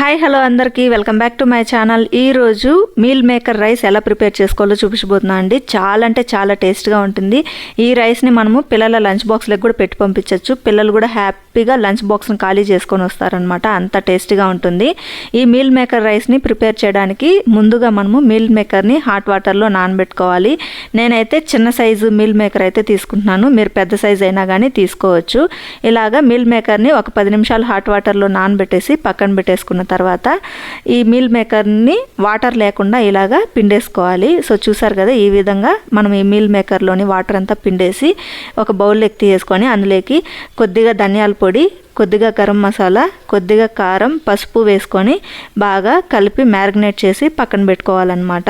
Hi hello అందరికీ welcome back to my channel. ఈరోజు meal maker rice ఎలా prepare చేసుకోవాలో చూపించబోతున్నా అండి. చాలా అంటే చాలా టేస్ట్గా ఉంటుంది. ఈ రైస్ని మనము పిల్లల లంచ్ బాక్స్లకు కూడా పెట్టి పంపించవచ్చు. పిల్లలు కూడా హ్యాపీగా లంచ్ బాక్స్ని ఖాళీ చేసుకొని వస్తారనమాట. అంత టేస్ట్గా ఉంటుంది. ఈ మీల్ మేకర్ రైస్ని ప్రిపేర్ చేయడానికి ముందుగా మనము మీల్ మేకర్ని హాట్ వాటర్లో నానబెట్టుకోవాలి. నేనైతే చిన్న సైజు మీల్ మేకర్ అయితే తీసుకుంటున్నాను. మీరు పెద్ద సైజు అయినా కానీ తీసుకోవచ్చు. ఇలాగా మీల్ మేకర్ని ఒక 10 నిమిషాలు హాట్ వాటర్లో నానబెట్టేసి పక్కన పెట్టేసుకున్న తర్వాత ఈ మీల్ మేకర్ని వాటర్ లేకుండా ఇలాగా పిండేసుకోవాలి. సో చూసారు కదా, ఈ విధంగా మనం ఈ మీల్ మేకర్లోని వాటర్ అంతా పిండేసి ఒక బౌల్లోకి తీసేసుకొని అందులోకి కొద్దిగా ధనియాల పొడి, కొద్దిగా గరం మసాలా, కొద్దిగా కారం, పసుపు వేసుకొని బాగా కలిపి మ్యారినేట్ చేసి పక్కన పెట్టుకోవాలన్నమాట.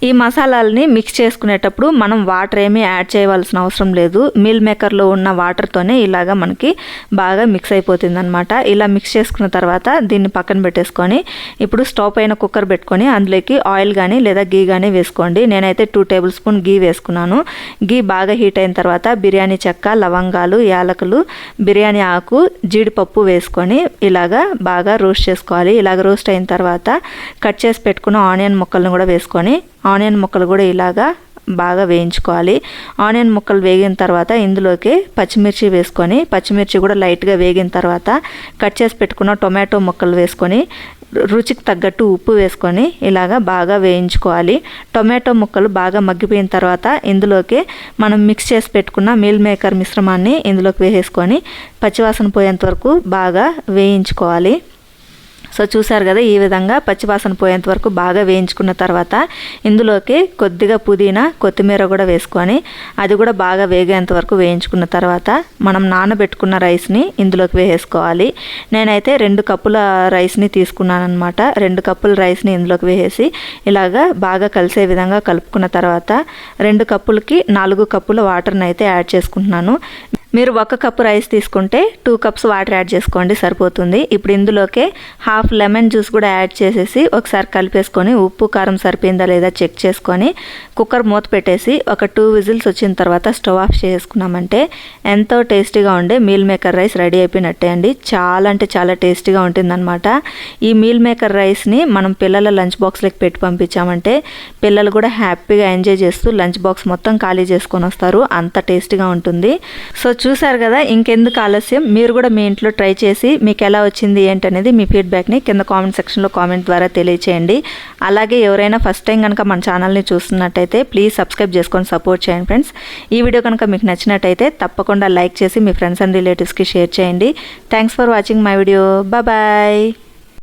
ఈ మసాలాలని మిక్స్ చేసుకునేటప్పుడు మనం వాటర్ ఏమీ యాడ్ చేయవలసిన అవసరం లేదు. మీల్ మేకర్లో ఉన్న వాటర్తోనే ఇలాగా మనకి బాగా మిక్స్ అయిపోతుంది అనమాట. ఇలా మిక్స్ చేసుకున్న తర్వాత దీన్ని పక్కన పెట్టేసుకొని ఇప్పుడు స్టవ్ పైన కుక్కర్ పెట్టుకొని అందులోకి ఆయిల్ కానీ లేదా గీ కానీ వేసుకోండి. నేనైతే 2 టేబుల్ స్పూన్ గీ వేసుకున్నాను. గీ బాగా హీట్ అయిన తర్వాత బిర్యానీ చెక్క, లవంగాలు, యాలకులు, బిర్యానీ ఆకు, జీడిపప్పు వేసుకొని ఇలాగా బాగా రోస్ట్ చేసుకోవాలి. ఇలాగ రోస్ట్ అయిన తర్వాత కట్ చేసి పెట్టుకున్న ఆనియన్ ముక్కలను కూడా వేసుకొని ఆనియన్ ముక్కలు కూడా ఇలాగా బాగా వేయించుకోవాలి. ఆనియన్ ముక్కలు వేగిన తర్వాత ఇందులోకి పచ్చిమిర్చి వేసుకొని పచ్చిమిర్చి కూడా లైట్గా వేగిన తర్వాత కట్ చేసి పెట్టుకున్న టొమాటో ముక్కలు వేసుకొని రుచికి తగ్గట్టు ఉప్పు వేసుకొని ఇలాగా బాగా వేయించుకోవాలి. టొమాటో ముక్కలు బాగా మగ్గిపోయిన తర్వాత ఇందులోకి మనం మిక్స్ చేసి పెట్టుకున్న మీల్ మేకర్ మిశ్రమాన్ని ఇందులోకి వేసేసుకొని పచ్చివాసన పోయేంత వరకు బాగా వేయించుకోవాలి. సో చూసారు కదా, ఈ విధంగా పచ్చివాసన పోయేంత వరకు బాగా వేయించుకున్న తర్వాత ఇందులోకి కొద్దిగా పుదీనా, కొత్తిమీర కూడా వేసుకొని అది కూడా బాగా వేగేంత వరకు వేయించుకున్న తర్వాత మనం నానబెట్టుకున్న రైస్ని ఇందులోకి వేసేసుకోవాలి. నేనైతే 2 కప్పుల రైస్ని తీసుకున్నాను అనమాట. 2 కప్పుల రైస్ని ఇందులోకి వేసేసి ఇలాగా బాగా కలిసే విధంగా కలుపుకున్న తర్వాత 2 కప్పులకి 4 కప్పుల వాటర్ని అయితే యాడ్ చేసుకుంటున్నాను. మీరు 1 కప్పు రైస్ తీసుకుంటే 2 కప్స్ వాటర్ యాడ్ చేసుకోండి, సరిపోతుంది. ఇప్పుడు ఇందులోకే హాఫ్ లెమన్ జ్యూస్ కూడా యాడ్ చేసేసి ఒకసారి కలిపేసుకొని ఉప్పు కారం సరిపోయిందా లేదా చెక్ చేసుకొని కుక్కర్ మూత పెట్టేసి ఒక 2 విజిల్స్ వచ్చిన తర్వాత స్టవ్ ఆఫ్ చేసుకున్నామంటే ఎంతో టేస్టీగా ఉండే మీల్ మేకర్ రైస్ రెడీ అయిపోయినట్టే అండి. చాలా అంటే చాలా టేస్టీగా ఉంటుందన్నమాట. ఈ మీల్ మేకర్ రైస్ని మనం పిల్లల లంచ్ బాక్స్లోకి పెట్టి పంపించామంటే పిల్లలు కూడా హ్యాపీగా ఎంజాయ్ చేస్తూ లంచ్ బాక్స్ మొత్తం ఖాళీ చేసుకొని వస్తారు. అంత టేస్టీగా ఉంటుంది. సో చూసారు కదా, ఇంకెందుకు ఆలస్యం, మీరు కూడా మీ ఇంట్లో ట్రై చేసి మీకు ఎలా వచ్చింది ఏంటనేది మీ ఫీడ్బ్యాక్ని కింద కామెంట్ సెక్షన్లో కామెంట్ ద్వారా తెలియచేయండి. అలాగే ఎవరైనా ఫస్ట్ టైం కనుక మన ఛానల్ని చూస్తున్నట్టయితే ప్లీజ్ సబ్స్క్రైబ్ చేసుకొని సపోర్ట్ చేయండి ఫ్రెండ్స్. ఈ వీడియో కనుక మీకు నచ్చినట్టయితే తప్పకుండా లైక్ చేసి మీ ఫ్రెండ్స్ అండ్ రిలేటివ్స్కి షేర్ చేయండి. Thanks for watching my video. Bye.